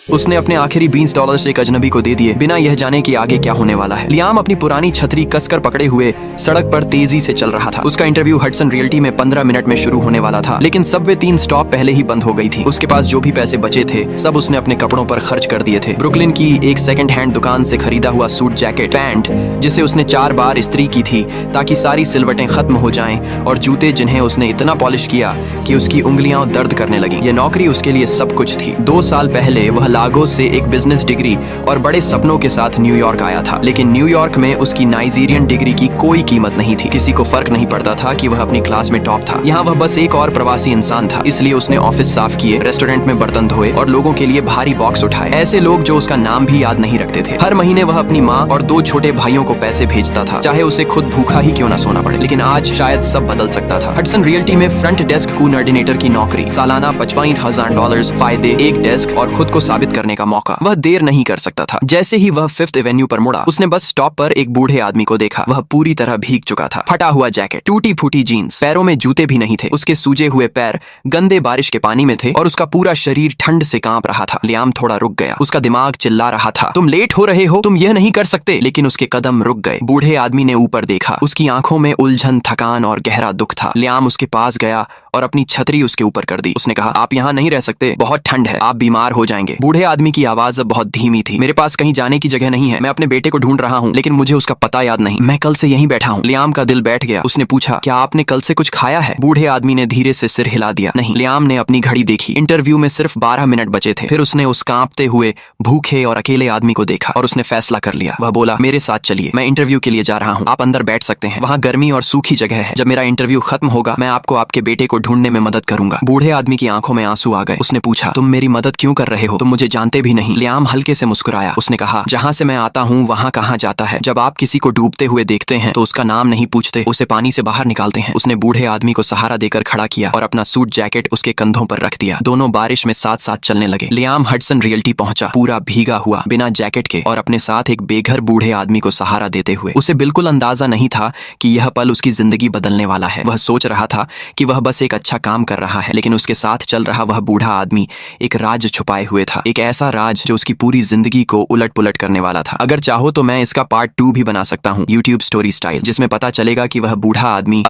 उसने अपने आखिरी $20 एक अजनबी को दे दिए, बिना यह जाने कि आगे क्या होने वाला है। लियाम अपनी पुरानी छतरी कसकर पकड़े हुए सड़क पर तेजी से चल रहा था। उसका इंटरव्यू हडसन रियल्टी में 15 मिनट में शुरू होने वाला था, लेकिन सबवे 3 स्टॉप पहले ही बंद हो गई थी। उसके पास जो भी पैसे बचे थे सब उसने अपने कपड़ों पर खर्च कर दिए थे। ब्रुकलिन की एक सेकंड हैंड दुकान से खरीदा हुआ सूट जैकेट, पैंट जिसे उसने 4 बार इस्त्री की थी ताकि सारी सिलवटें खत्म हो जाएं, और जूते जिन्हें उसने इतना पॉलिश किया कि उसकी उंगलियां दर्द करने लगी। यह नौकरी उसके लिए सब कुछ थी। 2 साल पहले वह लागोस से एक बिजनेस डिग्री और बड़े सपनों के साथ न्यूयॉर्क आया था, लेकिन न्यूयॉर्क में उसकी नाइजीरियन डिग्री की कोई कीमत नहीं थी। किसी को फर्क नहीं पड़ता था कि वह अपनी क्लास में टॉप था। यहाँ वह बस एक और प्रवासी इंसान था। इसलिए उसने ऑफिस साफ किए, रेस्टोरेंट में बर्तन धोए और लोगों के लिए भारी बॉक्स उठाए। ऐसे लोग जो उसका नाम भी याद नहीं रखते थे। हर महीने वह अपनी माँ और 2 छोटे भाइयों को पैसे भेजता था, चाहे उसे खुद भूखा ही क्यों ना सोना पड़े। लेकिन आज शायद सब बदल सकता था। हडसन रियल्टी में फ्रंट डेस्क कोऑर्डिनेटर की नौकरी, सालाना $55,000, फायदे, एक डेस्क और खुद को साबित करने का मौका। वह देर नहीं कर सकता था। जैसे ही वह 5th एवेन्यू पर मुड़ा, उसने बस स्टॉप पर एक बूढ़े आदमी को देखा। वह पूरी तरह भीग चुका था। फटा हुआ जैकेट, टूटी फूटी जीन्स, पैरों में जूते भी नहीं थे। उसके सूजे हुए पैर गंदे बारिश के पानी में थे और उसका पूरा शरीर ठंड से कांप रहा था। लियाम थोड़ा रुक गया। उसका दिमाग चिल्ला रहा था, तुम लेट हो रहे हो, तुम यह नहीं कर सकते। लेकिन उसके कदम रुक गए। बूढ़े आदमी ने ऊपर देखा। उसकी आंखों में उलझन, थकान और गहरा दुख था। लियाम उसके पास गया और अपनी छतरी उसके ऊपर कर दी। उसने कहा, आप यहाँ नहीं रह सकते, बहुत ठंड है, आप बीमार हो जाएंगे। बूढ़े आदमी की आवाज अब बहुत धीमी थी। मेरे पास कहीं जाने की जगह नहीं है। मैं अपने बेटे को ढूंढ रहा हूँ, लेकिन मुझे उसका पता याद नहीं। मैं कल से यहीं बैठा हूँ। लियाम का दिल बैठ गया। उसने पूछा, क्या आपने कल से कुछ खाया है? बूढ़े आदमी ने धीरे से सिर हिला दिया। नहीं। लियाम ने अपनी घड़ी देखी। इंटरव्यू में सिर्फ 12 मिनट बचे थे। फिर उसने उस कांपते हुए, भूखे और अकेले आदमी को देखा और उसने फैसला कर लिया। वह बोला, मेरे साथ चलिए, मैं इंटरव्यू के लिए जा रहा हूँ। आप अंदर बैठ सकते हैं, वहाँ गर्मी और सूखी जगह है। जब मेरा इंटरव्यू खत्म होगा, मैं आपको आपके बेटे को ढूंढने में मदद करूंगा। बूढ़े आदमी की आंखों में आंसू आ गए। उसने पूछा, तुम मेरी मदद क्यों कर रहे हो? तुम मुझे जानते भी नहीं। लियाम हल्के से मुस्कुराया। उसने कहा, जहाँ से मैं आता हूँ वहाँ कहाँ जाता है। जब आप किसी को डूबते हुए देखते हैं तो उसका नाम नहीं पूछते, उसे पानी से बाहर निकालते हैं। उसने बूढ़े आदमी को सहारा देकर खड़ा किया और अपना सूट जैकेट उसके कंधों पर रख दिया। दोनों बारिश में साथ साथ चलने लगे। लियाम हडसन रियल्टी पहुंचा, पूरा भीगा हुआ, बिना जैकेट के, और अपने साथ एक बेघर बूढ़े आदमी को सहारा देते हुए। उसे बिल्कुल अंदाजा नहीं था कि यह पल उसकी जिंदगी बदलने वाला है। वह सोच रहा था कि वह बस एक अच्छा काम कर रहा है, लेकिन उसके साथ चल रहा वह बूढ़ा आदमी एक राज छुपाए हुए था। एक ऐसा राज जो उसकी पूरी जिंदगी को उलट पुलट करने वाला था। अगर चाहो तो मैं इसका पार्ट 2 भी बना सकता हूँ, YouTube स्टोरी स्टाइल, जिसमें पता चलेगा कि वह बूढ़ा आदमी